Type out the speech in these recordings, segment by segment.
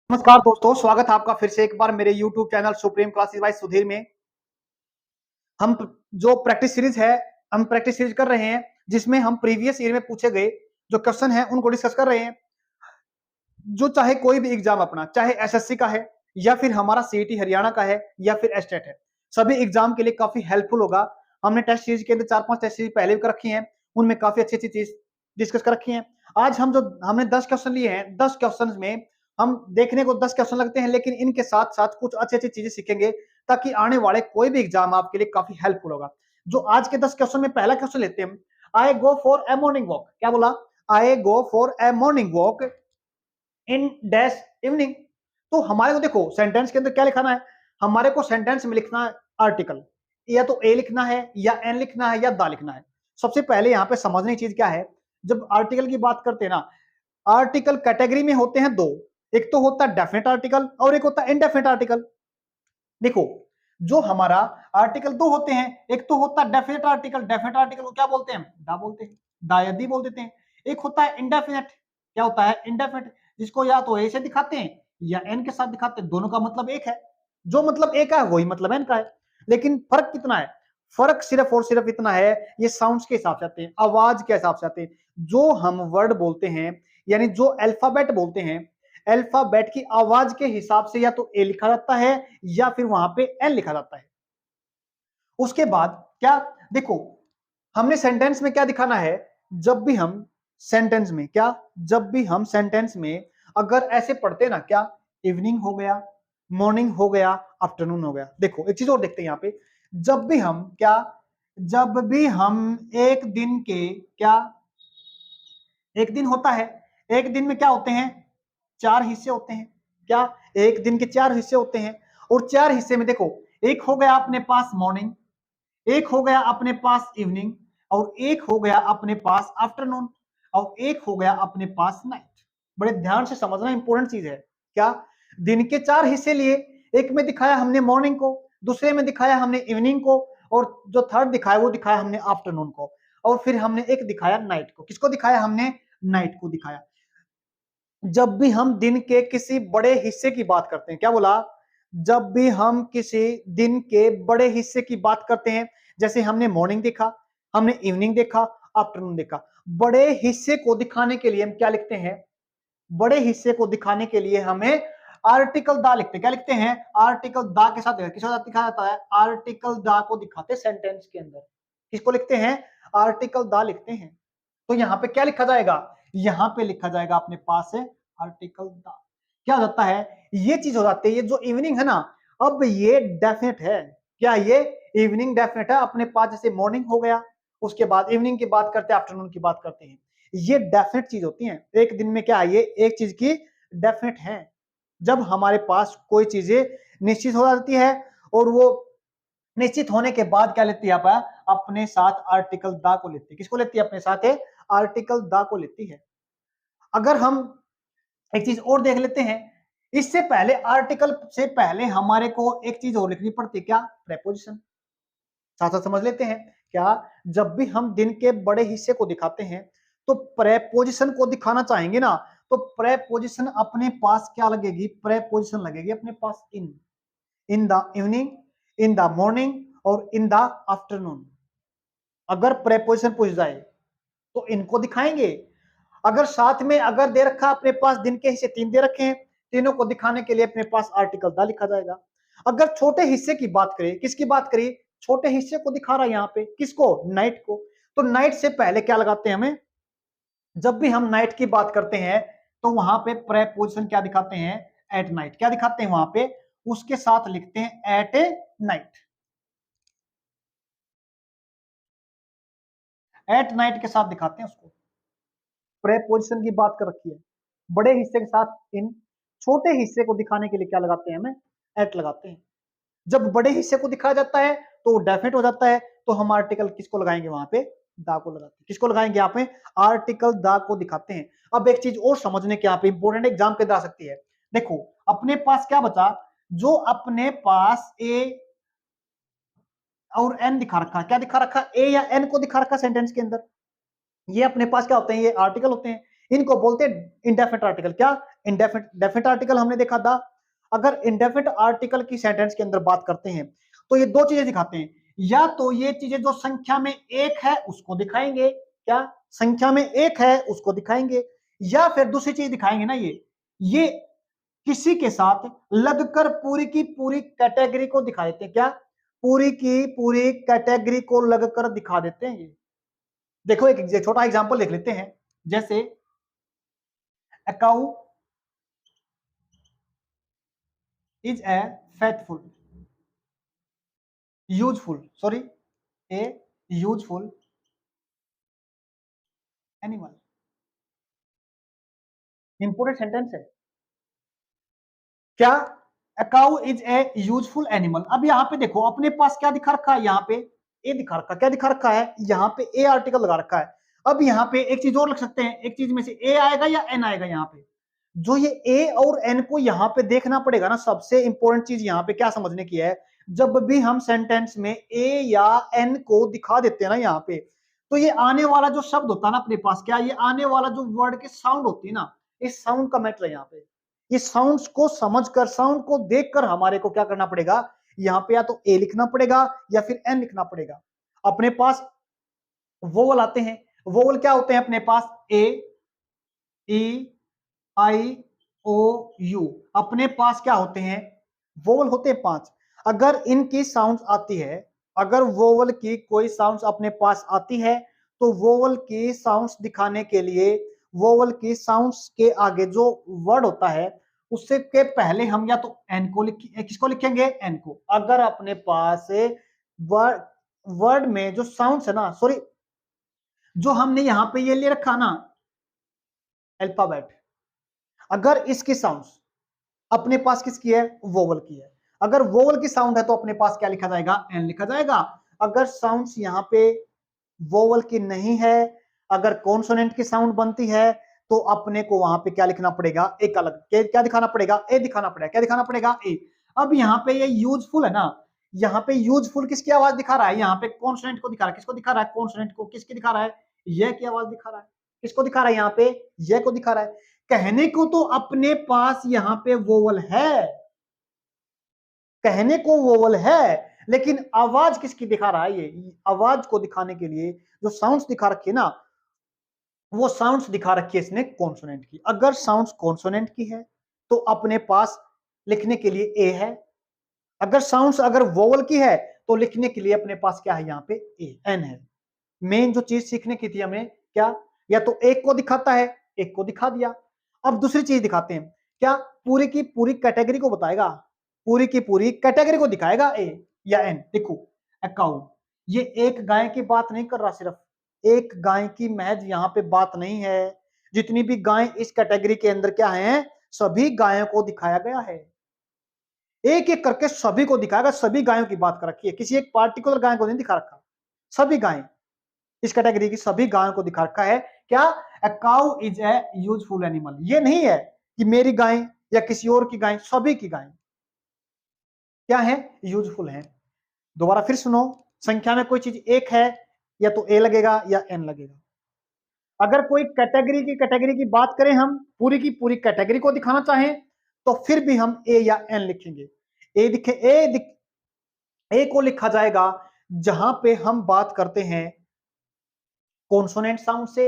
नमस्कार दोस्तों, स्वागत है आपका फिर से एक बार मेरे YouTube channel supreme classes bye Sudhir में। हम जो प्रैक्टिस सीरीज है, हम प्रैक्टिस सीरीज कर रहे हैं जिसमें हम प्रीवियस ईयर में पूछे गए जो क्वेश्चन है उनको डिस्कस कर रहे हैं। जो चाहे कोई भी एग्जाम अपना, चाहे एसएससी का है या फिर हमारा सीईटी हरियाणा का है या फिर एस्टेट है, सभी एग्जाम के लिए काफी हेल्पफुल होगा। हमने टेस्ट सीरीज के अंदर 4-5 टेस्ट सीरीज पहले भी कर रखी हैं, उनमें काफी अच्छी अच्छी चीज डिस्कस कर रखी है। आज हमने 10 क्वेश्चन लिए हैं। 10 क्वेश्चन में हम देखने को 10 क्वेश्चन लगते हैं, लेकिन इनके साथ साथ कुछ अच्छी अच्छी चीजें सीखेंगे ताकि आने वाले कोई भी एग्जाम आपके लिए काफी हेल्पफुल होगा। जो आज के 10 क्वेश्चन में पहला क्वेश्चन लेते हैं, I go for a morning walk. क्या बोला? I go for a morning walk in dash evening. तो हमारे को देखो सेंटेंस के अंदर क्या लिखाना है, हमारे को सेंटेंस में लिखना है आर्टिकल, या तो ए लिखना है या एन लिखना है या दा लिखना है। सबसे पहले यहाँ पे समझने की चीज क्या है, जब आर्टिकल की बात करते हैं ना, आर्टिकल कैटेगरी में होते हैं दो, एक तो होता है डेफिनेट आर्टिकल और एक होता है इनडेफिनेट आर्टिकल। देखो, जो हमारा आर्टिकल दो होते हैं, एक तो होता है डेफिनेट आर्टिकल, डेफिनेट आर्टिकल को क्या बोलते हैं? दा बोलते हैं, दा या दी बोल देते हैं। एक होता है इंडेफिनेट, क्या होता है? इंडेफिनेट, जिसको या तो ए से दिखाते हैं या एन के साथ दिखाते हैं, दोनों का मतलब एक है। जो मतलब ए का है वही मतलब एन का है, लेकिन फर्क कितना है? फर्क सिर्फ और सिर्फ इतना है, ये साउंड्स के हिसाब से आते हैं, आवाज के हिसाब से आते हैं। जो हम वर्ड बोलते हैं, यानी जो अल्फाबेट बोलते हैं, अल्फाबेट की आवाज के हिसाब से या तो ए लिखा जाता है या फिर वहां पे एन लिखा जाता है। उसके बाद क्या, देखो, हमने सेंटेंस में क्या दिखाना है, जब भी हम सेंटेंस में क्या, जब भी हम सेंटेंस में अगर ऐसे पढ़ते ना, क्या इवनिंग हो गया, मॉर्निंग हो गया, आफ्टरनून हो गया। देखो एक चीज और देखते हैं यहाँ पे, जब भी हम क्या, जब भी हम एक दिन के क्या, एक दिन होता है, एक दिन में क्या होते हैं? चार हिस्से होते हैं। क्या? एक दिन के चार हिस्से होते हैं, और चार हिस्से में देखो, एक हो गया अपने पास मॉर्निंग, एक हो गया अपने पास इवनिंग, और एक हो गया अपने पास आफ्टरनून, और एक हो गया अपने पास नाइट। बड़े ध्यान से समझना, इंपॉर्टेंट चीज है। क्या? दिन के चार हिस्से लिए, एक में दिखाया हमने मॉर्निंग को, दूसरे में दिखाया हमने इवनिंग को, और जो थर्ड दिखाया वो दिखाया हमने आफ्टरनून को, और फिर हमने एक दिखाया नाइट को। किसको दिखाया हमने? नाइट को दिखाया। जब भी हम दिन के किसी बड़े हिस्से की बात करते हैं, क्या बोला? जब भी हम किसी दिन के बड़े हिस्से की बात करते हैं, जैसे हमने मॉर्निंग देखा, हमने इवनिंग देखा, आफ्टरनून देखा, बड़े हिस्से को दिखाने के लिए हम क्या लिखते हैं? बड़े हिस्से को दिखाने के लिए हमें आर्टिकल दा लिखते हैं। क्या लिखते हैं? आर्टिकल दा के साथ किसके साथ दिखाया जाता है? आर्टिकल दा को दिखाते सेंटेंस के अंदर। किसको लिखते हैं? आर्टिकल दा लिखते हैं। तो यहां पे क्या लिखा जाएगा? यहां पे लिखा जाएगा अपने पास है आर्टिकल द। क्या हो जाता है? ये चीज हो जाती है, ये जो इवनिंग है ना, अब ये डेफिनेट है। क्या ये इवनिंग डेफिनेट है अपने पास? जैसे मॉर्निंग हो गया, उसके बाद इवनिंग की बात करते हैं, आफ्टरनून की बात करते हैं, ये डेफिनेट चीज होती है। एक दिन में क्या है, ये एक चीज की डेफिनेट है। जब हमारे पास कोई चीजें निश्चित हो जाती है, और वो निश्चित होने के बाद क्या लेती है आप? अपने साथ आर्टिकल दा को लेती है। किसको लेती है अपने साथ? आर्टिकल दा को लेती है। अगर हम एक चीज और देख लेते हैं, इससे पहले आर्टिकल से पहले हमारे को एक चीज और लिखनी पड़ती है, क्या? प्रेपोजिशन। साथ साथ समझ लेते हैं। क्या? जब भी हम दिन के बड़े हिस्से को दिखाते हैं, तो प्रेपोजिशन को दिखाना चाहेंगे ना, तो प्रेपोजिशन अपने पास क्या लगेगी? प्रेपोजिशन लगेगी अपने पास in the evening, in the morning, और इन द आफ्टरनून। अगर प्रेपोजिशन पूछ जाए तो इनको दिखाएंगे। अगर साथ में अगर दे रखा अपने पास दिन के हिस्से तीन दे रखे हैं, तीनों को दिखाने के लिए अपने पास आर्टिकल द लिखा जाएगा। अगर छोटे हिस्से की बात करें, किसकी बात करें? छोटे हिस्से को दिखा रहा है यहाँ पे, किसको? नाइट को। तो नाइट से पहले क्या लगाते हैं हमें? जब भी हम नाइट की बात करते हैं तो वहां पे प्रेपोजिशन क्या दिखाते हैं? At night. क्या दिखाते हैं वहां पे? उसके साथ लिखते हैं at a night. At night के साथ दिखाते हैं उसको। प्रेपोजिशन की बात कर रखी है, बड़े हिस्से के साथ इन, छोटे हिस्से को दिखाने के लिए क्या लगाते हैं? हमें एट लगाते हैं। जब बड़े हिस्से को दिखाया जाता है तो डेफिनेट हो जाता है, तो हम आर्टिकल किसको लगाएंगे वहां पे? दा को लगाते हैं। किसको लगाएंगे यहाँ पे? आर्टिकल दा को दिखाते हैं। अब एक चीज और समझने के यहाँ पे इंपोर्टेंट एग्जाम पे आ सकती है। देखो, अपने पास क्या बचा? जो अपने पास ए और एन दिखा रखा, क्या दिखा रखा? ए या एन को दिखा रखा सेंटेंस के अंदर। ये अपने पास क्या होते हैं? ये आर्टिकल होते हैं। इनको बोलते हैं इंडेफिनिट आर्टिकल। क्या डेफिनिट आर्टिकल हमने देखा था। अगर इंडेफिनिट आर्टिकल की सेंटेंस के अंदर बात करते हैं तो ये दो चीजें दिखाते हैं, या तो ये चीजें जो संख्या में एक है उसको दिखाएंगे, क्या संख्या में एक है उसको दिखाएंगे, या फिर दूसरी चीज दिखाएंगे ना, ये किसी के साथ लगकर पूरी की पूरी कैटेगरी को दिखा देते हैं। क्या पूरी की पूरी कैटेगरी को लगकर दिखा देते हैं। ये देखो एक छोटा एग्जांपल देख लेते हैं, जैसे a cow is a faithful a useful animal। Important sentence है। क्या a cow is a useful animal। अब यहाँ पे देखो अपने पास क्या दिखा रखा है, यहाँ पे ए दिखा रखा, क्या दिखा रखा है, यहाँ पे ए आर्टिकल लगा रखा है। अब यहाँ पे एक चीज और लिख सकते हैं, एक चीज में से ए आएगा या एन आएगा। यहाँ पे जो ये ए और एन को यहाँ पे देखना पड़ेगा ना, सबसे इंपॉर्टेंट चीज यहाँ पे क्या समझने की है, जब भी हम सेंटेंस में ए या एन को दिखा देते हैं ना यहाँ पे, तो ये आने वाला जो शब्द होता है ना अपने पास, क्या ये आने वाला जो वर्ड के साउंड होती है ना, इस साउंड का मैटर है यहाँ पे। इस साउंड्स को समझकर, साउंड को देखकर हमारे को क्या करना पड़ेगा, यहाँ पे या तो ए लिखना पड़ेगा या फिर एन लिखना पड़ेगा। अपने पास वोवल आते हैं, वोवल क्या होते हैं अपने पास, ए ई आई ओ यू, अपने पास क्या होते हैं, वोवल होते हैं 5। अगर इनकी साउंड्स आती है, अगर वोवल की कोई साउंड्स अपने पास आती है, तो वोवल की साउंड्स दिखाने के लिए वोवल की साउंड्स के आगे जो वर्ड होता है उससे के पहले हम या तो एन को किसको लिखेंगे, एन को। अगर अपने पास वर्ड वर्ड में जो साउंड्स है ना, सॉरी जो हमने यहां पे ये ले रखा ना अल्फाबेट, अगर इसकी साउंड्स अपने पास किसकी है, वोवल की है। अगर वोवल की साउंड है तो अपने पास क्या लिखा जाएगा, एन लिखा जाएगा। अगर साउंड्स यहाँ पे वोवल की नहीं है, अगर कॉन्सोनेंट की साउंड बनती है, तो अपने को वहां पे क्या लिखना पड़ेगा, एक अलग क्या दिखाना पड़ेगा, ए दिखाना पड़ेगा। क्या दिखाना पड़ेगा, ए। अब यहाँ पे ये यूजफुल है ना, यहाँ पे यूजफुल किसकी आवाज दिखा रहा है, यहाँ पे कॉन्सोनेंट को दिखा रहा है। किसको दिखा रहा है, कॉन्सोनेंट को। किसकी दिखा रहा है, ये की आवाज दिखा रहा है। किसको दिखा रहा है, यहाँ पे ये को दिखा रहा है। कहने को तो अपने पास यहाँ पे वोवल है, कहने को वोवल है, लेकिन आवाज किसकी दिखा रहा है, ये आवाज को दिखाने के लिए जो साउंड्स दिखा रखी है ना, वो साउंड्स दिखा रखी है इसने कॉन्सोनेंट की। अगर साउंड्स कॉन्सोनेंट की है तो अपने पास लिखने के लिए ए है। अगर साउंड्स अगर वोवल की है तो लिखने के लिए अपने पास क्या है, यहाँ पे ए एन है। मेन जो चीज सीखने की थी हमें, क्या, या तो एक को दिखाता है, एक को दिखा दिया। अब दूसरी चीज दिखाते हैं, क्या पूरी की पूरी कैटेगरी को बताएगा, पूरी की पूरी कैटेगरी को दिखाएगा ए या एन। देखो अकाउ, ये एक गाय की बात नहीं कर रहा, सिर्फ एक गाय की महज यहाँ पे बात नहीं है, जितनी भी गाय इस कैटेगरी के अंदर क्या है, सभी गायों को दिखाया गया है। एक एक करके सभी को दिखाएगा, सभी गायों की बात कर रखी है, किसी एक पार्टिकुलर गाय को नहीं दिखा रखा, सभी गायें, इस कैटेगरी की सभी गायों को दिखा रखा है। क्या, a cow is a useful animal. ये नहीं है कि मेरी गाय या किसी और की गाय, सभी की गाय क्या है, यूजफुल है। दोबारा फिर सुनो, संख्या में कोई चीज एक है या तो ए लगेगा या एन लगेगा। अगर कोई कैटेगरी की बात करें, हम पूरी की पूरी कैटेगरी को दिखाना चाहें तो फिर भी हम ए या एन लिखेंगे। ए को लिखा जाएगा जहां पे हम बात करते हैं कॉन्सोनेंट साउंड से,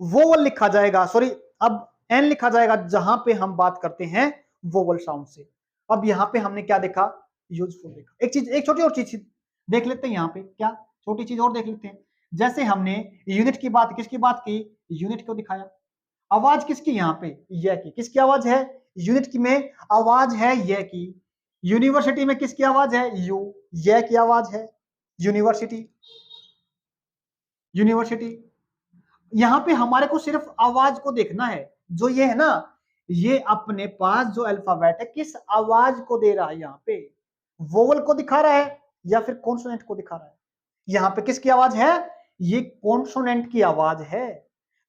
वोवल लिखा जाएगा, सॉरी अब एन लिखा जाएगा जहां पे हम बात करते हैं वोवल साउंड से। अब यहां पे हमने क्या देखा, यूजफुल देखा। एक छोटी और चीज देख लेते हैं यहाँ पे, क्या छोटी चीज और देख लेते हैं। जैसे हमने यूनिट की बात, किसकी बात की, यूनिट को दिखाया। आवाज किसकी, यहाँ पे ये की, किसकी आवाज है, यूनिट की में आवाज है ये की। यूनिवर्सिटी में किसकी आवाज है, यू, ये की आवाज है, यूनिवर्सिटी, यूनिवर्सिटी। यहां पे हमारे को सिर्फ आवाज को देखना है, जो ये है ना, ये अपने पास जो अल्फाबेट है किस आवाज को दे रहा है, यहाँ पे वोवल को दिखा रहा है या फिर कॉन्सोनेंट को दिखा रहा है। यहाँ पे किसकी आवाज है, ये कॉन्सोनेंट की आवाज है।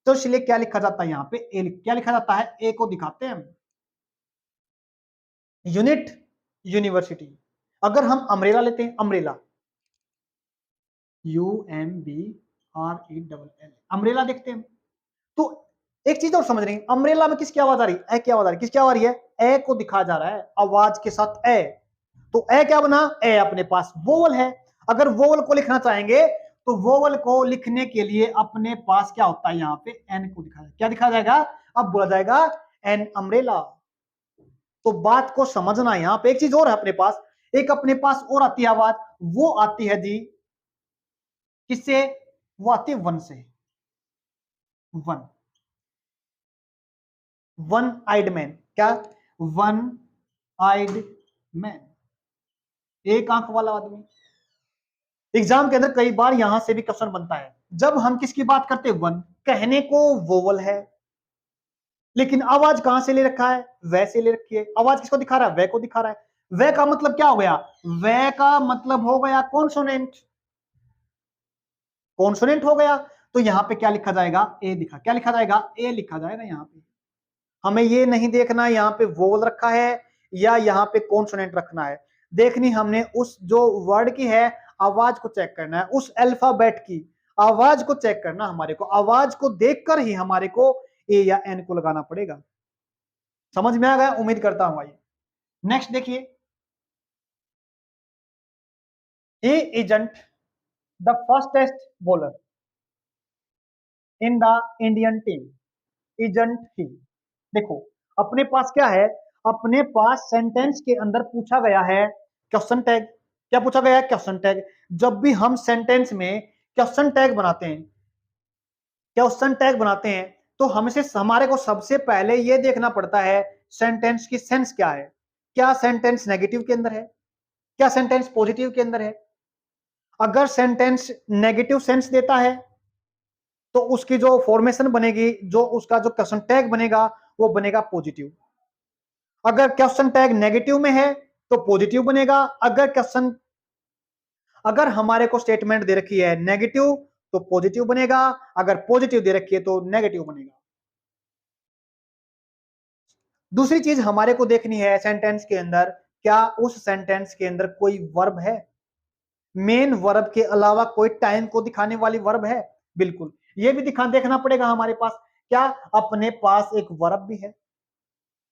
तो इसलिए क्या लिखा जाता है, यहाँ पे ए, क्या लिखा जाता है, ए को दिखाते हैं हम। Unit, university. अगर हम अम्ब्रेला लेते हैं, अम्ब्रेला, UMBRELL, अम्ब्रेला देखते हैं, तो एक चीज और समझ रही, अम्ब्रेला में किसकी आवाज आ रही है? ए की आवाज आ रही है। किसकी आवाज आ रही है? ए को दिखाया जा रहा है आवाज के साथ ए। तो ए क्या बना? ए अपने पास वोवल है। अगर वोवल को लिखना चाहेंगे तो वोवल को लिखने के लिए अपने पास क्या होता है? यहाँ पे एन को दिखाया, क्या दिखाया जाएगा? अब बोला जाएगा एन अम्ब्रेला। तो बात को समझना, यहां पे एक चीज और है अपने पास, एक अपने पास और आती है आवाज, वो आती है जी किससे? वो आती है वन से। One, one eyed man. क्या? वन आइड मैन, एक आंख वाला आदमी। एग्जाम के अंदर कई बार यहां से भी क्वेश्चन बनता है। जब हम किसकी बात करते हैं? वन, कहने को वोवल है, लेकिन आवाज कहां से ले रखा है? वैसे ले रखी है। आवाज किसको दिखा रहा है? वे को दिखा रहा है। वे का मतलब क्या हो गया? वे का मतलब हो गया कॉन्सोनेंट। कॉन्सोनेंट हो गया, तो यहां पे क्या लिखा जाएगा? ए लिखा, क्या लिखा जाएगा? ए लिखा जाएगा। यहां पे हमें ये नहीं देखना यहां पे वोवल रखा है या यहां पे कॉन्सोनेंट रखना है, देखनी हमने उस जो वर्ड की है आवाज को चेक करना है, उस अल्फाबेट की आवाज को चेक करना। हमारे को आवाज को देखकर ही हमारे को ए या एन को लगाना पड़ेगा। समझ में आ गया? उम्मीद करता हूं। आइए नेक्स्ट देखिए, a isn't the fastest bowler in the Indian team, isn't he. देखो अपने पास क्या है? अपने पास सेंटेंस के अंदर पूछा गया है क्वेश्चन टैग। क्या पूछा गया है? Question tag. जब भी हम सेंटेंस में क्वेश्चन टैग बनाते हैं, क्वेश्चन टैग बनाते हैं, तो हमसे हमारे को सबसे पहले यह देखना पड़ता है सेंटेंस की सेंस क्या है। क्या सेंटेंस नेगेटिव के अंदर है? क्या सेंटेंस पॉजिटिव के अंदर है? अगर सेंटेंस नेगेटिव सेंस देता है तो उसकी जो फॉर्मेशन बनेगी, जो उसका जो क्वेश्चन टैग बनेगा वो बनेगा पॉजिटिव। अगर क्वेश्चन टैग नेगेटिव में है तो पॉजिटिव बनेगा। अगर हमारे को स्टेटमेंट दे रखी है नेगेटिव तो पॉजिटिव बनेगा, अगर पॉजिटिव दे रखी है तो नेगेटिव बनेगा। दूसरी चीज हमारे को देखनी है सेंटेंस के अंदर, क्या उस सेंटेंस के अंदर कोई वर्ब है? मेन वर्ब के अलावा कोई टाइम को दिखाने वाली वर्ब है? बिल्कुल, ये भी देखना पड़ेगा हमारे पास। क्या अपने पास एक वर्ब भी है?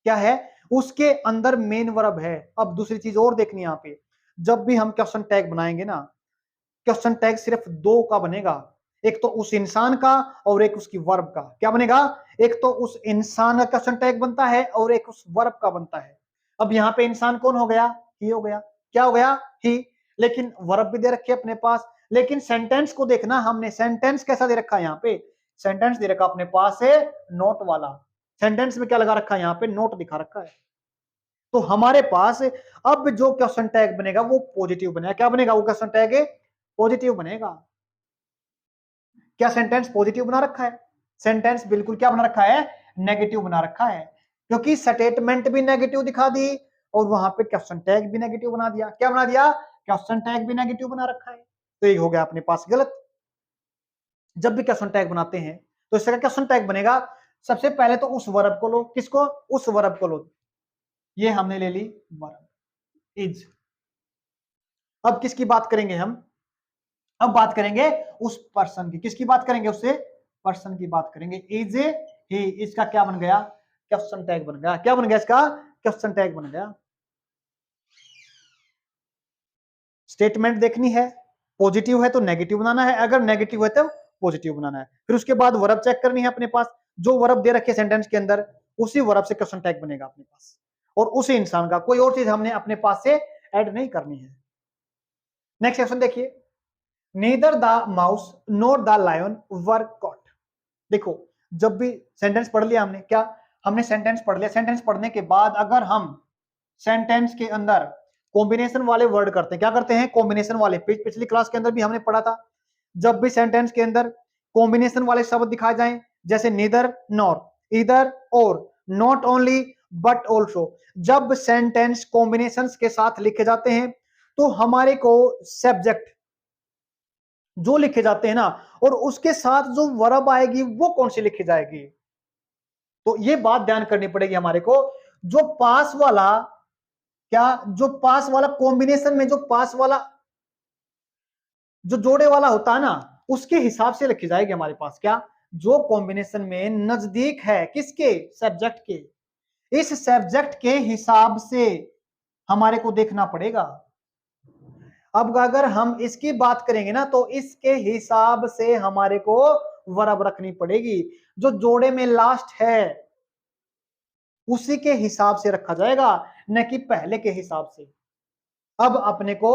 क्या है? उसके अंदर मेन वर्ब है। अब दूसरी चीज और देखनी है यहां पे, जब भी हम क्वेश्चन टैग बनाएंगे ना, क्वेश्चन टैग सिर्फ दो का बनेगा, एक तो उस इंसान का और एक उसकी वर्ब का। क्या बनेगा? एक तो उस इंसान का क्वेश्चन टैग बनता है और एक उस वर्ब का बनता है। अब यहाँ पे इंसान कौन हो गया? ही हो गया। क्या हो गया? ही। लेकिन वर्ब भी दे रखी है अपने पास। लेकिन सेंटेंस को देखना हमने, सेंटेंस कैसा दे रखा है यहाँ पे? सेंटेंस दे रखा अपने पास है नोट वाला। सेंटेंस में क्या लगा रखा है? यहाँ पे नोट दिखा रखा है। तो हमारे पास अब जो क्वेश्चन टैग बनेगा वो पॉजिटिव बनेगा। क्या बनेगा? वो क्वेश्चन टैग पॉजिटिव बनेगा। क्या सेंटेंस पॉजिटिव बना रखा है? सेंटेंस बिल्कुल क्या बना रखा है? नेगेटिव बना रखा है, क्योंकि स्टेटमेंट भी नेगेटिव दिखा दी और वहां पे क्वेश्चन टैग भी नेगेटिव बना दिया। क्या बना दिया? क्वेश्चन टैग भी नेगेटिव बना रखा है। तो ये हो गया अपने पास गलत। जब भी क्वेश्चन टैग बनाते हैं तो इसका क्वेश्चन टैग बनेगा, सबसे पहले तो उस वर्ब को लो। किसको? उस वर्ब को लो। ये हमने ले ली वर्ब इज। अब किसकी बात करेंगे हम? अब बात करेंगे उस पर्सन की। किसकी बात करेंगे? उससे पर्सन की बात करेंगे। इज ही, इसका क्या बन गया? क्वेश्चन टैग बन गया। क्या बन गया? इसका क्वेश्चन टैग बन गया। स्टेटमेंट देखनी है, पॉजिटिव है तो नेगेटिव बनाना है, अगर नेगेटिव है तो पॉजिटिव बनाना है। फिर उसके बाद वर्ब चेक करनी है अपने पास, जो वर्ब दे रखे सेंटेंस के अंदर उसी वर्ब से क्वेश्चन टैग बनेगा अपने पास, और उसी इंसान का। कोई और चीज हमने अपने पास से ऐड नहीं करनी है। नेक्स्ट क्वेश्चन देखिए, neither the mouse nor the lion were caught. देखो जब भी सेंटेंस पढ़ लिया हमने, क्या हमने सेंटेंस पढ़ लिया, सेंटेंस पढ़ने के बाद अगर हम सेंटेंस के अंदर कॉम्बिनेशन वाले वर्ड करते हैं, क्या करते हैं? कॉम्बिनेशन वाले। पिछली क्लास के अंदर भी हमने पढ़ा था, जब भी सेंटेंस के अंदर कॉम्बिनेशन वाले शब्द दिखाए जाएं, जैसे नीदर नॉर, इधर और, नॉट ओनली बट ऑल्सो, जब सेंटेंस कॉम्बिनेशंस के साथ लिखे जाते हैं तो हमारे को सब्जेक्ट जो लिखे जाते हैं ना, और उसके साथ जो वर्ब आएगी वो कौन सी लिखी जाएगी। तो ये बात ध्यान करनी पड़ेगी हमारे को। जो पास वाला, क्या जो पास वाला कॉम्बिनेशन में जो पास वाला जो जोड़े वाला होता है ना, उसके हिसाब से लिखी जाएगी हमारे पास। क्या जो कॉम्बिनेशन में नजदीक है किसके, सब्जेक्ट के, इस सब्जेक्ट के हिसाब से हमारे को देखना पड़ेगा। अब अगर हम इसकी बात करेंगे ना तो इसके हिसाब से हमारे को वर्ब रखनी पड़ेगी। जो जोड़े में लास्ट है उसी के हिसाब से रखा जाएगा, न कि पहले के हिसाब से। अब अपने को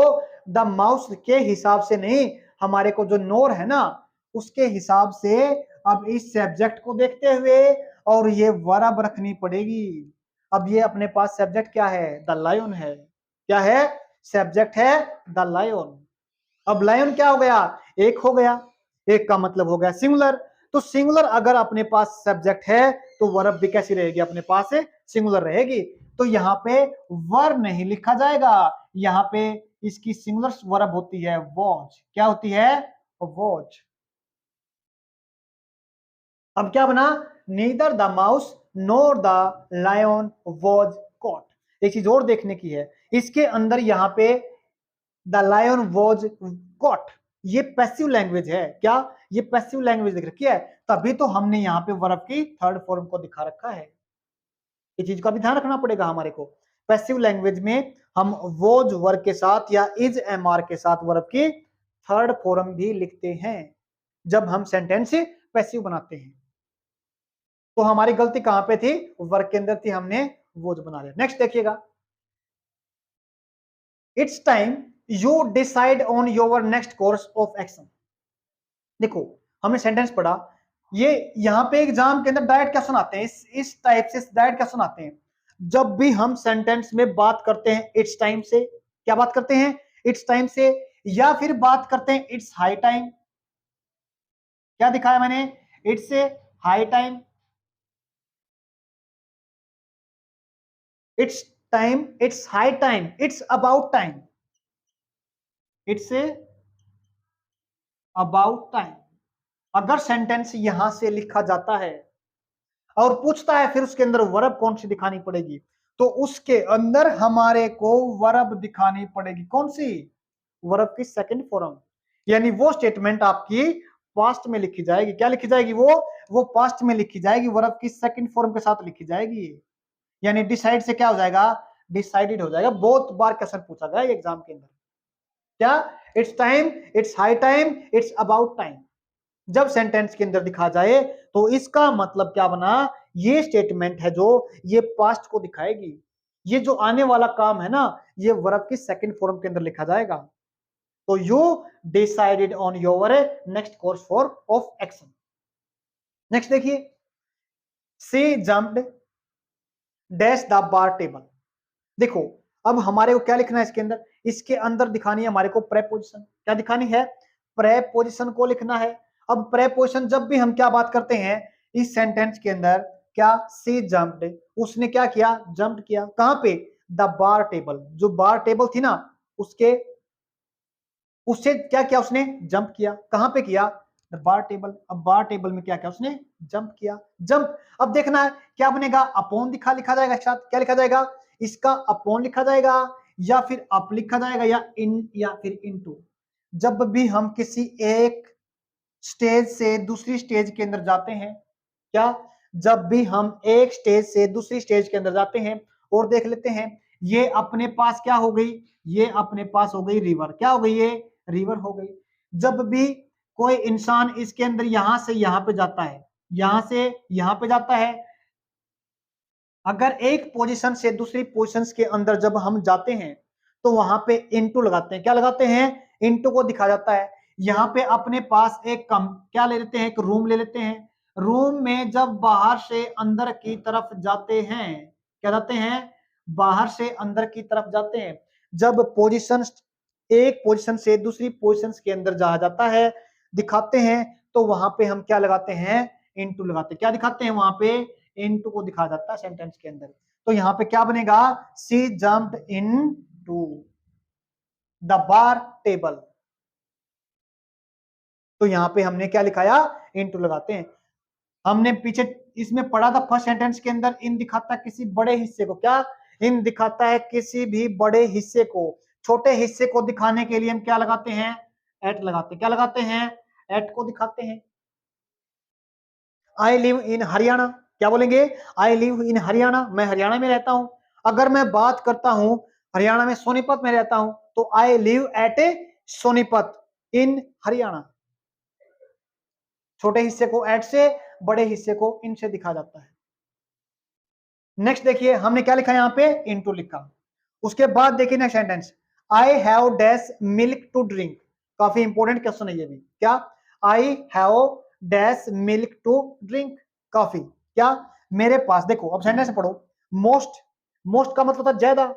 द माउस के हिसाब से नहीं, हमारे को जो नोर है ना उसके हिसाब से अब इस सब्जेक्ट को देखते हुए और ये वर्ब रखनी पड़ेगी। अब ये अपने पास सब्जेक्ट क्या है, द लायन है। क्या है, सब्जेक्ट है द लायन। अब लायन क्या हो गया, एक हो गया, एक का मतलब हो गया सिंगुलर। तो सिंगुलर अगर अपने पास सब्जेक्ट है तो वर्ब भी कैसी रहेगी, अपने पास सिंगुलर रहेगी। तो यहाँ पे वर नहीं लिखा जाएगा, यहाँ पे इसकी सिंगुलर वर्ब होती है वॉच। क्या होती है, वॉच। अब क्या बना, neither the mouse nor the lion was caught. एक चीज और देखने की है, इसके अंदर यहाँ पे द लायन वॉज कॉट, ये पैसिव लैंग्वेज है। क्या, ये पैसिव लैंग्वेज दिख रखी है, तभी तो हमने यहाँ पे वर्ब की थर्ड फॉर्म को दिखा रखा है। ये चीज का भी ध्यान रखना पड़ेगा हमारे को। पैसिव लैंग्वेज में हम वोज वर्ब के साथ या इज एमआर के साथ वर्ब की थर्ड फॉर्म भी लिखते हैं जब हम सेंटेंस पैसिव बनाते हैं। तो हमारी गलती कहां पे थी, वर्ब के अंदर थी, हमने वोज बना लिया। नेक्स्ट देखिएगा, it's time you decide on your next course of action. देखो हमने सेंटेंस पढ़ा, ये यहाँ पे एग्जाम के अंदर डायरेक्ट क्या सुनाते हैं, इस टाइप से डायरेक्ट क्या सुनाते हैं, जब भी हम सेंटेंस में बात करते हैं इट्स टाइम से, क्या बात करते हैं, इट्स टाइम से, या फिर बात करते हैं इट्स हाई टाइम। क्या दिखाया मैंने, it's high time, it's time, it's high time, it's about time, it's about time. अगर सेंटेंस यहां से लिखा जाता है और पूछता है फिर उसके अंदर वर्ब कौन सी दिखानी पड़ेगी, तो उसके अंदर हमारे को वर्ब दिखानी पड़ेगी। कौन सी, वर्ब की सेकंड फॉर्म। यानी वो स्टेटमेंट आपकी पास्ट में लिखी जाएगी। क्या लिखी जाएगी, वो पास्ट में लिखी जाएगी, वर्ब की सेकंड फॉर्म के साथ लिखी जाएगी। यानी डिसाइड से क्या हो जाएगा, डिसाइडेड हो जाएगा। बहुत बार क्वेश्चन पूछा गया एग्जाम के अंदर। क्या, it's time, it's high time, it's about time, जब सेंटेंस के अंदर दिखा जाए तो इसका मतलब क्या बना, ये स्टेटमेंट है जो ये पास्ट को दिखाएगी। ये जो आने वाला काम है ना, ये वर्ब की सेकंड फॉर्म के अंदर लिखा जाएगा। तो you decided on your next course for of action. Next देखिए, she jumped dash the bar table. देखो अब हमारे को क्या लिखना है इसके अंदर, इसके अंदर दिखानी है हमारे को प्रेपोजिशन। क्या दिखानी है, प्रेपोजिशन को लिखना है। अब प्रेपोजिशन जब भी हम क्या बात करते हैं इस सेंटेंस के अंदर, क्या, सी जंप्ड, उसने क्या किया, जंप किया, कहां पे, द बार टेबल, जो बार टेबल थी ना उसके, उससे क्या किया उसने, जंप किया। कहां पे किया, द बार टेबल। अब बार टेबल में क्या किया उसने, जंप किया, जंप। अब देखना है क्या बनेगा, अपॉन दिखा लिखा जाएगा साथ, क्या लिखा जाएगा, इसका अपॉन लिखा जाएगा या फिर अप लिखा जाएगा या इन या फिर इनटू। जब भी हम किसी एक स्टेज से दूसरी स्टेज के अंदर जाते हैं, क्या, जब भी हम एक स्टेज से दूसरी स्टेज के अंदर जाते हैं और देख लेते हैं ये अपने पास क्या हो गई, ये अपने पास हो गई रिवर। क्या हो गई, ये रिवर हो गई। जब भी कोई इंसान इसके अंदर यहां से यहां पे जाता है, यहां से यहां पे जाता है, अगर एक पोजीशन से दूसरी पोजीशन के अंदर जब हम जाते हैं तो वहां पे इनटू लगाते हैं। क्या लगाते हैं, इनटू को दिखा जाता है। यहाँ पे अपने पास एक कम क्या ले लेते हैं, एक रूम ले लेते हैं। रूम में जब बाहर से अंदर की तरफ जाते हैं, क्या जाते हैं, बाहर से अंदर की तरफ जाते हैं। जब पोजीशन एक पोजीशन से दूसरी पोजीशन के अंदर जाया जाता है, दिखाते हैं, तो वहां पे हम क्या लगाते हैं, इनटू लगाते हैं। क्या दिखाते हैं वहां पे, इनटू को दिखा जाता है सेंटेंस के अंदर। तो यहाँ पे क्या बनेगा, she jumped into the bar table. तो यहाँ पे हमने क्या लिखाया, इनटू लगाते हैं। हमने पीछे इसमें पढ़ा था फर्स्ट सेंटेंस के अंदर, इन दिखाता है किसी बड़े हिस्से को। क्या, इन दिखाता है किसी भी बड़े हिस्से को। छोटे हिस्से को दिखाने के लिए हम क्या लगाते हैं, एट लगाते हैं। क्या लगाते हैं, एट को दिखाते हैं। आई लिव इन हरियाणा, क्या बोलेंगे? आई लिव इन हरियाणा, मैं हरियाणा में रहता हूं। अगर मैं बात करता हूं हरियाणा में सोनीपत में रहता हूं, तो आई लिव एट ए सोनीपत इन हरियाणा। छोटे हिस्से को एट से, बड़े हिस्से को इन से दिखा जाता है। नेक्स्ट देखिए हमने क्या लिखा यहां पे, इनटू लिखा। उसके बाद देखिए next sentence, I have dash milk to drink. काफी इंपॉर्टेंट क्वेश्चन है ये भी। क्या? I have dash milk to drink, काफी। क्या? मेरे पास, देखो अब सेंटेंस पढ़ो। मोस्ट, मोस्ट का मतलब होता है ज्यादा।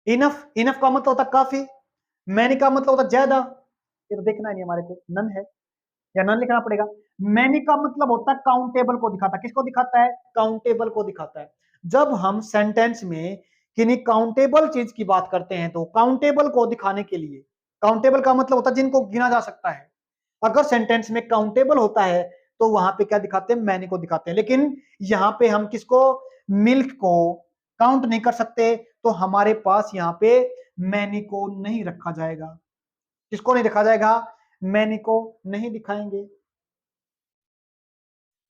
इनफ, इनफ का मतलब होता है काफी। मैनी का मतलब होता है ज्यादा। ये तो देखना ही नहीं हमारे को, नन है या नन लिखना पड़ेगा। मैनी का मतलब होता है काउंटेबल को दिखाता है। किसको दिखाता है? काउंटेबल को दिखाता है। जब हम सेंटेंस में किन्हीं काउंटेबल चीज की बात करते हैं तो काउंटेबल को दिखाने के लिए, काउंटेबल का मतलब होता है जिनको गिना जा सकता है। अगर सेंटेंस में काउंटेबल होता है तो वहां पे क्या दिखाते हैं? मैनी को दिखाते हैं। लेकिन यहां पे हम किसको, मिल्क को काउंट नहीं कर सकते, तो हमारे पास यहाँ पे मैनी को नहीं रखा जाएगा। किसको नहीं रखा जाएगा? मैनी को नहीं दिखाएंगे।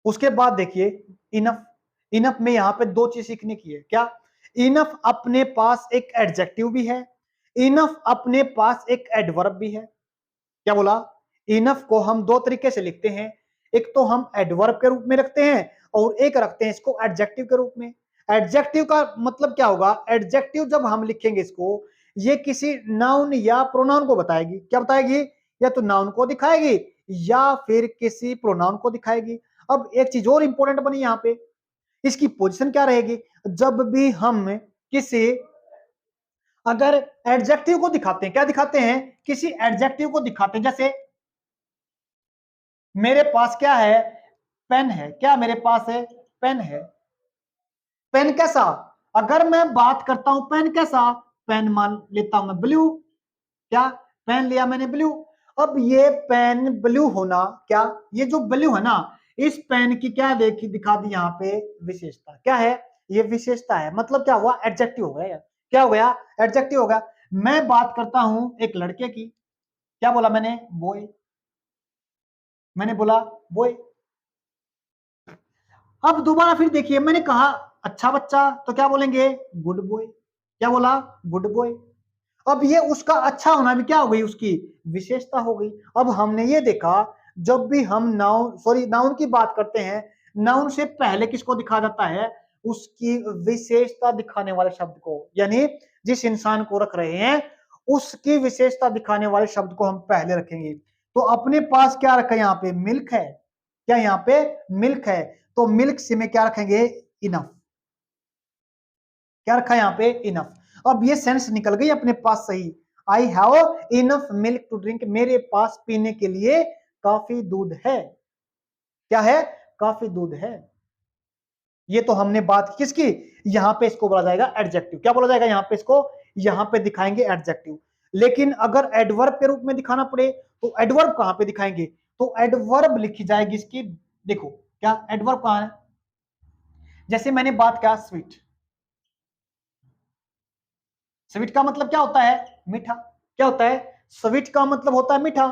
उसके बाद देखिए इनफ, इनफ में यहां पे दो चीज सीखने की है। क्या? इनफ अपने पास एक एडजेक्टिव भी है, इनफ अपने पास एक एडवर्ब भी है। क्या बोला? इनफ को हम दो तरीके से लिखते हैं, एक तो हम एडवर्ब के रूप में रखते हैं और एक रखते हैं इसको एडजेक्टिव के रूप में। एडजेक्टिव का मतलब क्या होगा? एडजेक्टिव जब हम लिखेंगे इसको, ये किसी नाउन या प्रोनाउन को बताएगी। क्या बताएगी? या तो नाउन को दिखाएगी या फिर किसी प्रोनाउन को दिखाएगी। अब एक चीज और इंपॉर्टेंट बनी यहां पे, इसकी पोजीशन क्या रहेगी? जब भी हम किसी, अगर एडजेक्टिव को दिखाते हैं, क्या दिखाते हैं? किसी एडजेक्टिव को दिखाते हैं। जैसे मेरे पास क्या है? पेन है। क्या मेरे पास है? पेन है। पेन कैसा? अगर मैं बात करता हूं पेन कैसा, पेन मान लेता हूं मैं ब्लू। क्या? पेन लिया मैंने ब्लू। अब ये पेन ब्लू होना, क्या ये जो ब्लू है ना, इस पेन की क्या देखी, दिखा दी यहां पे विशेषता। क्या है? ये विशेषता है। मतलब क्या हुआ? एडजेक्टिव हो गया। क्या हो गया? एडजेक्टिव हो गया। मैं बात करता हूं एक लड़के की, क्या बोला मैंने? बॉय। मैंने बोला बॉय। अब दोबारा फिर देखिए, मैंने कहा अच्छा बच्चा, तो क्या बोलेंगे? Good boy. क्या बोला? Good boy. अब ये उसका अच्छा होना भी क्या हो गई? उसकी विशेषता हो गई। अब हमने ये देखा, जब भी हम नाउन, सॉरी नाउन की बात करते हैं, नाउन से पहले किसको दिखा जाता है? उसकी विशेषता दिखाने वाले शब्द को, यानी जिस इंसान को रख रहे हैं उसकी विशेषता दिखाने वाले शब्द को हम पहले रखेंगे। तो अपने पास क्या रखा है यहाँ पे? मिल्क है। क्या यहाँ पे? मिल्क है। तो मिल्क से में क्या रखेंगे? इनफ। क्या रखा है यहाँ पे? इनफ। अब ये सेंस निकल गई अपने पास सही। I have enough milk to drink, मेरे पास पीने के लिए काफी दूध है। क्या है? काफी दूध है। ये तो हमने बात की किसकी? यहां पे इसको बोला जाएगा एडजेक्टिव। क्या बोला जाएगा यहां पे इसको? यहां पे दिखाएंगे एडजेक्टिव। लेकिन अगर एडवर्ब के रूप में दिखाना पड़े तो एडवर्ब कहां पे दिखाएंगे? तो एडवर्ब लिखी जाएगी इसकी, देखो क्या एडवर्ब कहां है? जैसे मैंने बात किया स्वीट, स्वीट का मतलब क्या होता है? मीठा। क्या होता है? स्वीट का मतलब होता है मीठा।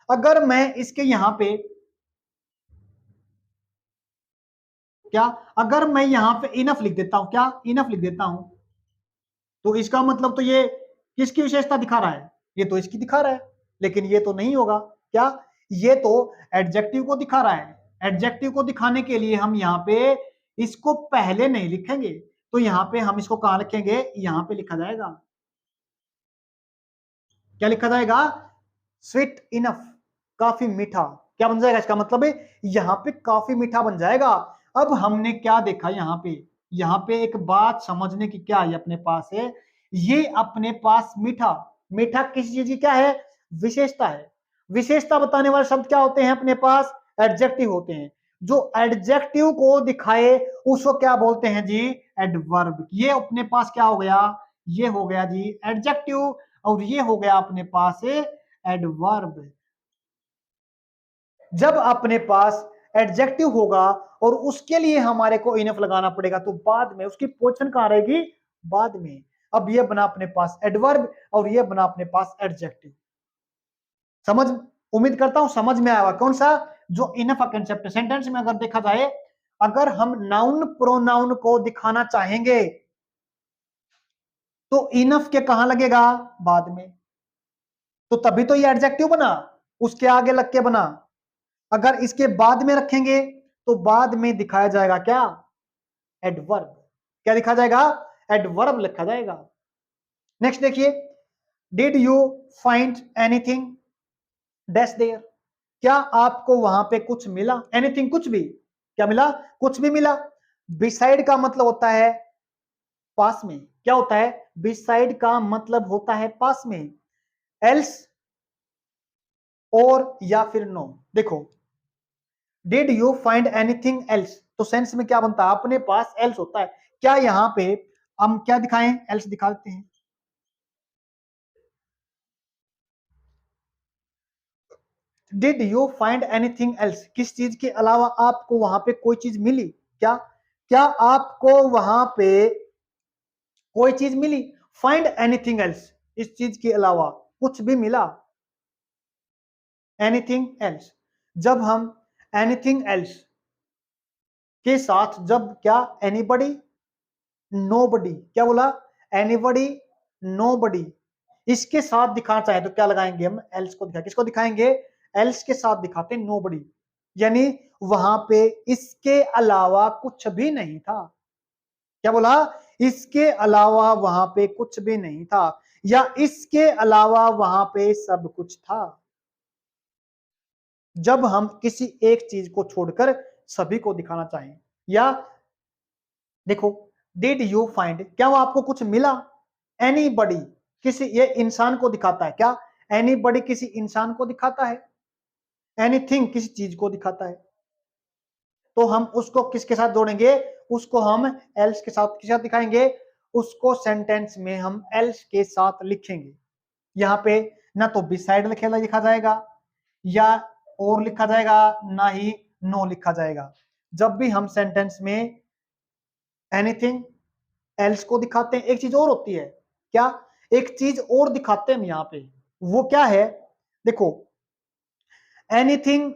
अगर मैं इसके यहां पे, क्या, अगर मैं यहां पे इनफ लिख देता हूं, क्या इनफ लिख देता हूं, तो इसका मतलब तो ये किसकी विशेषता दिखा रहा है? ये तो इसकी दिखा रहा है। लेकिन ये तो नहीं होगा। क्या? ये तो एडजेक्टिव को दिखा रहा है। एडजेक्टिव को दिखाने के लिए हम यहाँ पे इसको पहले नहीं लिखेंगे, तो यहाँ पे हम इसको कहां लिखेंगे? यहाँ पे लिखा जाएगा। क्या लिखा जाएगा? स्वीट इनफ, काफी मीठा। क्या बन जाएगा इसका मतलब है? यहाँ पे काफी मीठा बन जाएगा। अब हमने क्या देखा यहाँ पे एक बात समझने की क्या है अपने पास है, ये अपने पास मीठा, मीठा किसी चीज की क्या है? विशेषता है। विशेषता बताने वाले शब्द क्या होते हैं अपने पास? एडजेक्टिव होते हैं। जो एडजेक्टिव को दिखाए उसको क्या बोलते हैं जी? एडवर्ब। ये अपने पास क्या हो गया? ये हो गया जी एडजेक्टिव, और ये हो गया अपने पास एडवर्ब। जब अपने पास एडजेक्टिव होगा और उसके लिए हमारे को इनफ लगाना पड़ेगा, तो बाद में उसकी पोजीशन कहां रहेगी? बाद में। अब ये बना अपने पास एडवर्ब और ये बना अपने पास एडजेक्टिव। समझ, उम्मीद करता हूं समझ में आया। कौन सा? जो इनफ का कंसेप्ट है। सेंटेंस में अगर देखा जाए, अगर हम नाउन प्रोनाउन को दिखाना चाहेंगे तो इनफ के कहां लगेगा, बाद में, तो तभी तो ये एडजेक्टिव बना, उसके आगे लग के बना। अगर इसके बाद में रखेंगे तो बाद में दिखाया जाएगा क्या, एडवर्ब। क्या लिखा जाएगा, एडवर्ब लिखा जाएगा। नेक्स्ट देखिए, did you find anything dash there, क्या आपको वहां पे कुछ मिला, एनीथिंग कुछ भी, क्या मिला, कुछ भी मिला। बिसाइड का मतलब होता है पास में, क्या होता है, बिसाइड का मतलब होता है पास में। एल्स, और या फिर नो। देखो, did you find anything else, तो सेंस में क्या बनता है, अपने पास एल्स होता है। क्या यहां पे हम क्या दिखाएं, एल्स दिखा देते हैं। Did you find anything else, किस चीज के अलावा आपको वहां पे कोई चीज मिली, क्या, क्या आपको वहां पे कोई चीज मिली। फाइंड एनीथिंग एल्स, इस चीज के अलावा कुछ भी मिला, एनीथिंग एल्स। जब हम एनीथिंग एल्स के साथ, जब क्या, एनीबडी, नोबडी, क्या बोला, एनीबडी, नोबडी, इसके साथ दिखाना चाहे तो क्या लगाएंगे हम, एल्स को दिखा, किसको दिखाएंगे, एल्स के साथ दिखाते हैं नोबडी, यानी वहां पे इसके अलावा कुछ भी नहीं था। क्या बोला, इसके अलावा वहां पे कुछ भी नहीं था, या इसके अलावा वहां पे सब कुछ था। जब हम किसी एक चीज को छोड़कर सभी को दिखाना चाहें, या देखो, डिड यू फाइंड, क्या वो आपको कुछ मिला, एनीबडी, किसी, ये इंसान को दिखाता है क्या, एनीबडी किसी इंसान को दिखाता है, एनीथिंग किसी चीज को दिखाता है, तो हम उसको किसके साथ जोड़ेंगे, उसको हम एल्स के साथ, किसके साथ दिखाएंगे, उसको सेंटेंस में हम एल्स के साथ लिखेंगे। यहाँ पे ना तो बिसाइड लिखा जाएगा, या और लिखा जाएगा, ना ही नो लिखा जाएगा। जब भी हम सेंटेंस में एनीथिंग एल्स को दिखाते हैं, एक चीज और होती है, क्या, एक चीज और दिखाते हैं हम यहाँ पे, वो क्या है, देखो, एनीथिंग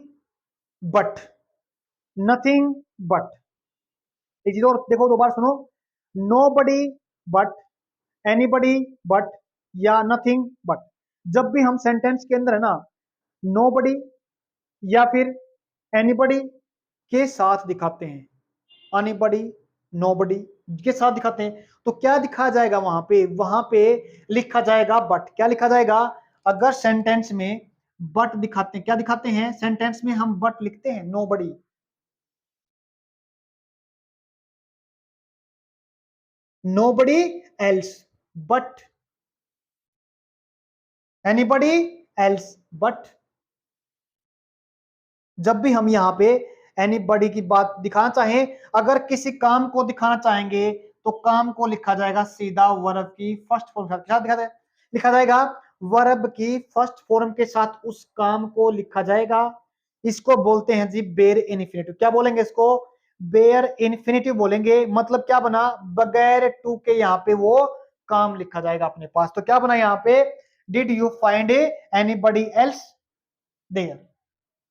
बट, नथिंग बट, एक चीज और देखो, दो बार सुनो, नोबडी बट, एनीबडी बट, या नथिंग बट। जब भी हम सेंटेंस के अंदर है ना, नोबडी या फिर एनीबडी के साथ दिखाते हैं, एनीबडी, नोबडी के साथ दिखाते हैं, तो क्या दिखा जाएगा वहां पे लिखा जाएगा बट। क्या लिखा जाएगा, अगर सेंटेंस में बट दिखाते हैं, क्या दिखाते हैं, सेंटेंस में हम बट लिखते हैं, nobody, nobody else but, anybody else but. जब भी हम यहाँ पे एनीबडी की बात दिखाना चाहें, अगर किसी काम को दिखाना चाहेंगे तो काम को लिखा जाएगा सीधा वर्ब की फर्स्ट फॉर्म के साथ लिखा जाएगा, वर्ब की फर्स्ट फॉर्म के साथ उस काम को लिखा जाएगा। इसको बोलते हैं जी बेयर इन्फिनेटिव। क्या बोलेंगे इसको, बेयर इन्फिनेटिव बोलेंगे। मतलब क्या बना, बगैर टू के यहाँ पे वो काम लिखा जाएगा अपने पास। तो क्या बना यहाँ पे, did you find anybody else there.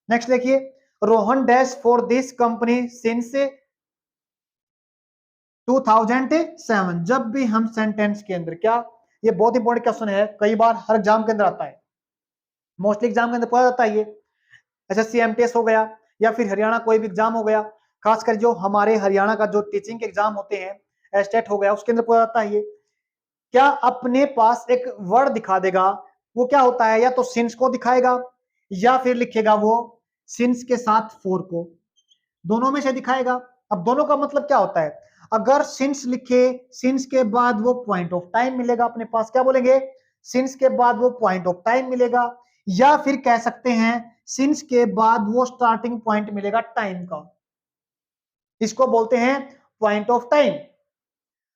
Next देखिए, Rohan dash for this company since 2007। जब भी हम सेंटेंस के अंदर, क्या, ये बहुत इंपॉर्टेंट क्वेश्चन है, कई बार हर एग्जाम के अंदर आता है, मोस्टली एग्जाम के अंदर पूछा जाता है ये। एसएससी एमटीएस हो गया, या फिर हरियाणा कोई भी एग्जाम हो गया, खासकर जो हमारे हरियाणा का जो टीचिंग के एग्जाम होते हैं, एस्टेट हो गया, उसके अंदर पूछा जाता है ये। क्या अपने पास एक वर्ड दिखा देगा, वो क्या होता है, या तो सिंस को दिखाएगा, या फिर लिखेगा वो सिंस के साथ फोर को, दोनों में से दिखाएगा। अब दोनों का मतलब क्या होता है, अगर सिंस लिखे, सिंस के बाद वो पॉइंट ऑफ टाइम मिलेगा अपने पास, क्या बोलेंगे, सिंस के बाद वो पॉइंट ऑफ टाइम मिलेगा, या फिर कह सकते हैं सिंस के बाद वो स्टार्टिंग पॉइंट मिलेगा टाइम का, इसको बोलते हैं पॉइंट ऑफ टाइम।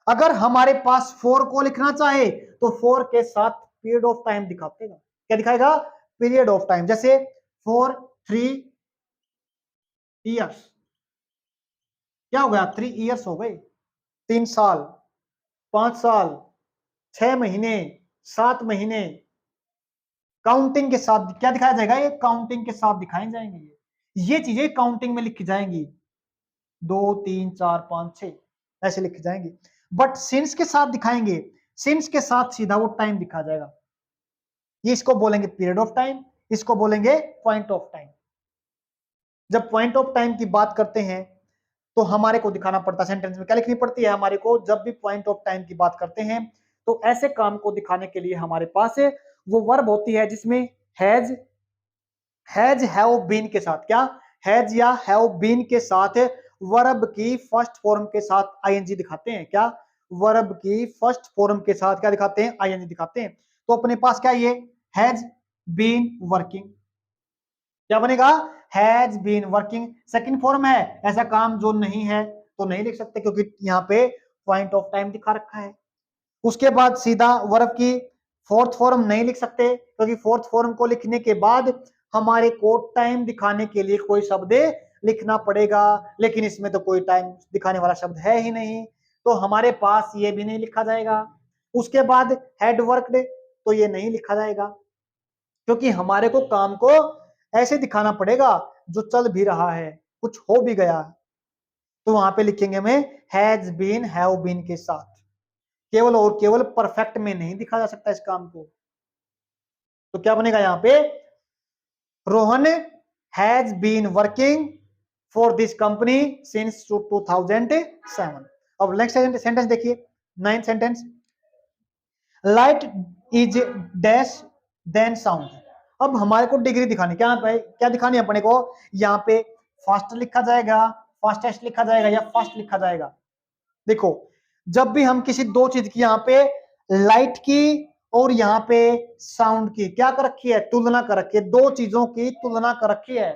अगर हमारे पास फोर को लिखना चाहे तो फोर के साथ पीरियड ऑफ टाइम दिखातेगा, क्या दिखाएगा, पीरियड ऑफ टाइम। जैसे फॉर 3 इयर्स, क्या हो गया, 3 इयर्स हो गए, 3 साल, 5 साल, 6 महीने, 7 महीने, काउंटिंग के साथ क्या दिखाया जाएगा, ये काउंटिंग के साथ दिखाए जाएंगे। ये चीजें काउंटिंग में लिखी जाएंगी, 2 3 4 5 6 ऐसे लिखी जाएंगी। बट सिंस के साथ दिखाएंगे, सिंस के साथ सीधा वो टाइम दिखा जाएगा। ये इसको बोलेंगे पीरियड ऑफ टाइम, इसको बोलेंगे पॉइंट ऑफ टाइम। जब पॉइंट ऑफ टाइम की बात करते हैं तो हमारे को दिखाना पड़ता है, सेंटेंस में क्या लिखनी पड़ती है हमारे को, जब भी पॉइंट ऑफ टाइम की बात करते हैं तो ऐसे काम को दिखाने के लिए हमारे पास वो वर्ब होती है जिसमें हैज, हैव बीन के साथ, क्या हैज या हैव बीन के साथ वर्ब की फर्स्ट फॉर्म के साथ आईएनजी दिखाते हैं। क्या वर्ब की फर्स्ट फॉर्म के साथ क्या दिखाते हैं, आईएनजी दिखाते हैं। तो अपने पास क्या ये हैज बीन वर्किंग, क्या बनेगा, has been working. Second form है, ऐसा काम जो नहीं है तो नहीं लिख सकते क्योंकि यहाँ पे पॉइंट ऑफ टाइम दिखा रखा है। उसके बाद सीधा वर्ब की फोर्थ फॉर्म नहीं लिख सकते क्योंकि फोर्थ फॉर्म को लिखने के बाद हमारे को टाइम दिखाने के लिए कोई शब्द लिखना पड़ेगा, लेकिन इसमें तो कोई टाइम दिखाने वाला शब्द है ही नहीं, तो हमारे पास ये भी नहीं लिखा जाएगा। उसके बाद हैड वर्कड, तो ये नहीं लिखा जाएगा क्योंकि हमारे को काम को ऐसे दिखाना पड़ेगा जो चल भी रहा है, कुछ हो भी गया, तो वहां पे लिखेंगे हमें हैज बीन, हैव बीन के साथ। केवल और केवल परफेक्ट में नहीं दिखा जा सकता इस काम को। तो क्या बनेगा यहाँ पे, Rohan has been working for this company since 2007। अब नेक्स्ट सेंटेंस देखिए, 9th sentence, light is dash than sound. अब हमारे को डिग्री दिखानी, क्या भाई क्या दिखानी है अपने को, यहाँ पे फास्ट लिखा जाएगा, फास्टेस्ट लिखा जाएगा या फास्ट लिखा जाएगा। देखो जब भी हम किसी दो चीज की यहाँ पे लाइट की और यहाँ पे साउंड की क्या कर रखी है, तुलना कर रखी है, दो चीजों की तुलना कर रखी है।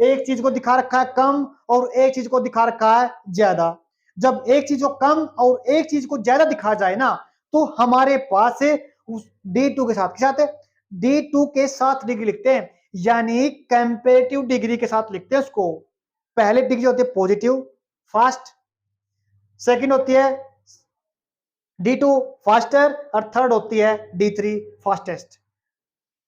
एक चीज को दिखा रखा है कम और एक चीज को दिखा रखा है ज्यादा। जब एक चीज को कम और एक चीज को ज्यादा दिखा जाए ना, तो हमारे पास उस D2 के साथ D2 के साथ डिग्री लिखते हैं, यानी कंपेरेटिव डिग्री के साथ लिखते हैं उसको। पहले डिग्री होती है पॉजिटिव फास्ट, सेकंड होती है D2 फास्टर और थर्ड होती है D3 fastest.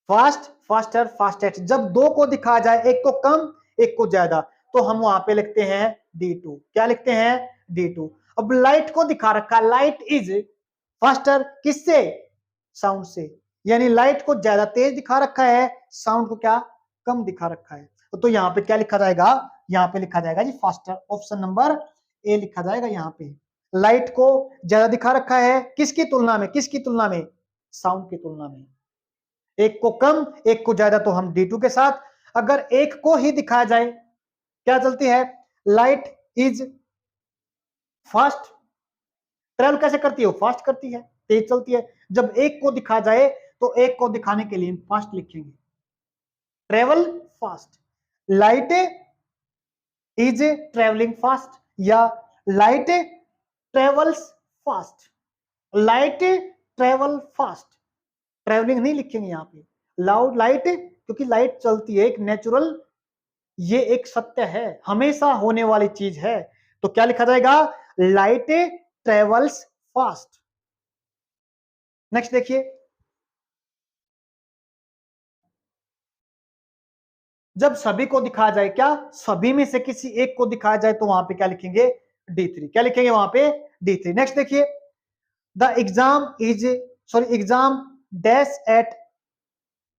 Fast faster fastest, जब दो को दिखाया जाए, एक को कम एक को ज्यादा, तो हम वहां पे लिखते हैं D2। क्या लिखते हैं, D2। अब लाइट को दिखा रखा है, लाइट इज फास्टर, किससे, साउंड से, यानी लाइट को ज्यादा तेज दिखा रखा है, साउंड को क्या कम दिखा रखा है। तो यहाँ पे क्या लिखा जाएगा, यहाँ पे लिखा जाएगा जी फास्टर, ऑप्शन नंबर ए लिखा जाएगा। यहाँ पे लाइट को ज्यादा दिखा रखा है, किसकी तुलना में, किसकी तुलना में, साउंड की तुलना में। एक को कम एक को ज्यादा, तो हम D2 के साथ। अगर एक को ही दिखाया जाए, क्या चलती है, लाइट इज फास्ट, ट्रेवल कैसे करती है, फास्ट करती है, तेज चलती है। जब एक को दिखाया जाए तो एक को दिखाने के लिए फास्ट लिखेंगे, travel fast. Light is travelling fast या light travels fast, light travel fast, travelling नहीं लिखेंगे यहाँ पे। लाउड लाइट, क्योंकि लाइट चलती है, एक नेचुरल, ये एक सत्य है, हमेशा होने वाली चीज है। तो क्या लिखा जाएगा, लाइट ट्रेवल्स फास्ट। नेक्स्ट देखिए, जब सभी को दिखाया जाए, क्या सभी में से किसी एक को दिखाया जाए, तो वहां पे क्या लिखेंगे, D3। क्या लिखेंगे वहां पे, D3। नेक्स्ट देखिए, the exam is, sorry exam dash at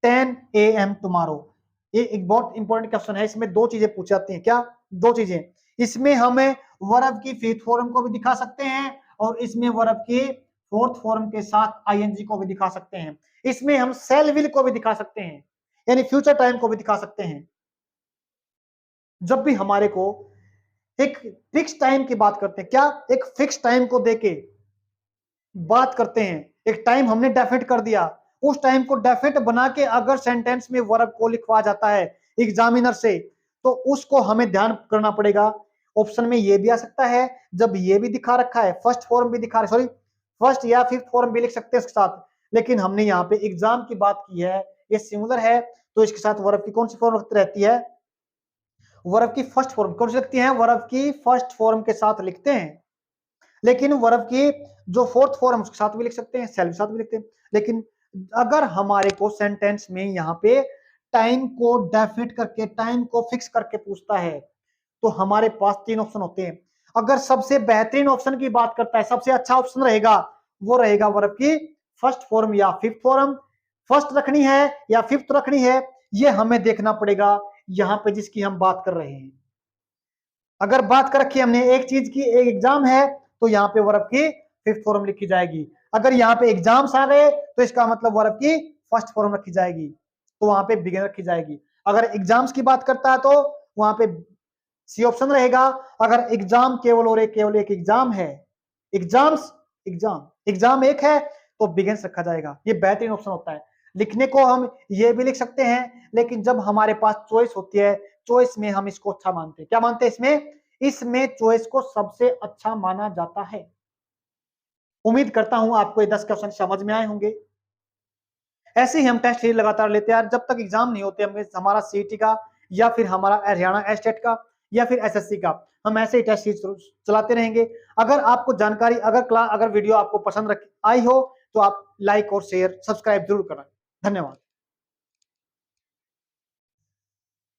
10 AM tomorrow. ये एक बहुत इंपॉर्टेंट क्वेश्चन है, इसमें दो चीजें पूछी जाती हैं। क्या, दो चीजें, इसमें हमें वर्ब की फिफ्थ फॉर्म को भी दिखा सकते हैं और इसमें वर्ब की फोर्थ फॉर्म के साथ आईएनजी को भी दिखा सकते हैं। इसमें हम सेल विल को भी दिखा सकते हैं, यानी फ्यूचर टाइम को भी दिखा सकते हैं। जब भी हमारे को एक फिक्स टाइम की बात करते हैं, क्या एक फिक्स टाइम को देके बात करते हैं, एक टाइम हमने डेफिनेट कर दिया, उस टाइम को डेफिनेट बना के अगर सेंटेंस में वर्ब को लिखवा जाता है एग्जामिनर से, तो उसको हमें ध्यान करना पड़ेगा। ऑप्शन में ये भी आ सकता है, जब ये भी दिखा रखा है, फर्स्ट फॉर्म भी दिखा, सॉरी फर्स्ट या फिफ्थ फॉर्म भी लिख सकते हैं उसके साथ, लेकिन हमने यहाँ पे एग्जाम की बात की है, ये सिंगुलर है, तो इसके साथ वर्ब की कौन सी फॉर्म रहती है, वर्ब की फर्स्ट फॉर्म कौन सी लगती है, वर्ब की फर्स्ट फॉर्म के साथ लिखते हैं। लेकिन वर्ब की जो फोर्थ फॉर्म उसके साथ भी लिख सकते हैं, सेल के साथ भी लिखते हैं। लेकिन अगर हमारे को सेंटेंस में यहाँ पे टाइम को डेफिनेट करके, टाइम को फिक्स करके पूछता है, तो हमारे पास 3 ऑप्शन होते हैं। अगर सबसे बेहतरीन ऑप्शन की बात करता है, सबसे अच्छा ऑप्शन रहेगा, वो रहेगा वर्ब की फर्स्ट फॉर्म या फिफ्थ फॉर्म। फर्स्ट रखनी है या फिफ्थ रखनी है, ये हमें देखना पड़ेगा यहां पे जिसकी हम बात कर रहे हैं। अगर बात कर रखी हमने एक चीज की, एक एग्जाम है, तो यहाँ पे वर्ब की फिफ्थ फॉर्म लिखी जाएगी। अगर यहाँ पे एग्जाम्स आ गए तो इसका मतलब वर्ब की फर्स्ट फॉर्म रखी जाएगी, तो वहां पे बिगिन रखी जाएगी। अगर एग्जाम्स की बात करता है तो वहां पे सी ऑप्शन रहेगा। अगर एग्जाम केवल और केवल एक एग्जाम है, एग्जाम्स, एग्जाम एक है, तो बिगिंस रखा जाएगा। ये बेहतरीन ऑप्शन होता है। लिखने को हम ये भी लिख सकते हैं, लेकिन जब हमारे पास चॉइस होती है, चॉइस में हम इसको अच्छा मानते हैं। क्या मानते हैं इसमें? इसमें चॉइस को सबसे अच्छा माना जाता है। उम्मीद करता हूं आपको ये 10 क्वेश्चन समझ में आए होंगे। ऐसे ही हम टेस्ट सीरीज लगातार लेते हैं, जब तक एग्जाम नहीं होते हमारा सीईटी का या फिर हमारा हरियाणा एस्टेट का या फिर एसएससी का, हम ऐसे ही टेस्ट सीरीज चलाते रहेंगे। अगर आपको जानकारी, अगर वीडियो आपको पसंद आई हो, तो आप लाइक और शेयर, सब्सक्राइब जरूर करें। धन्यवाद।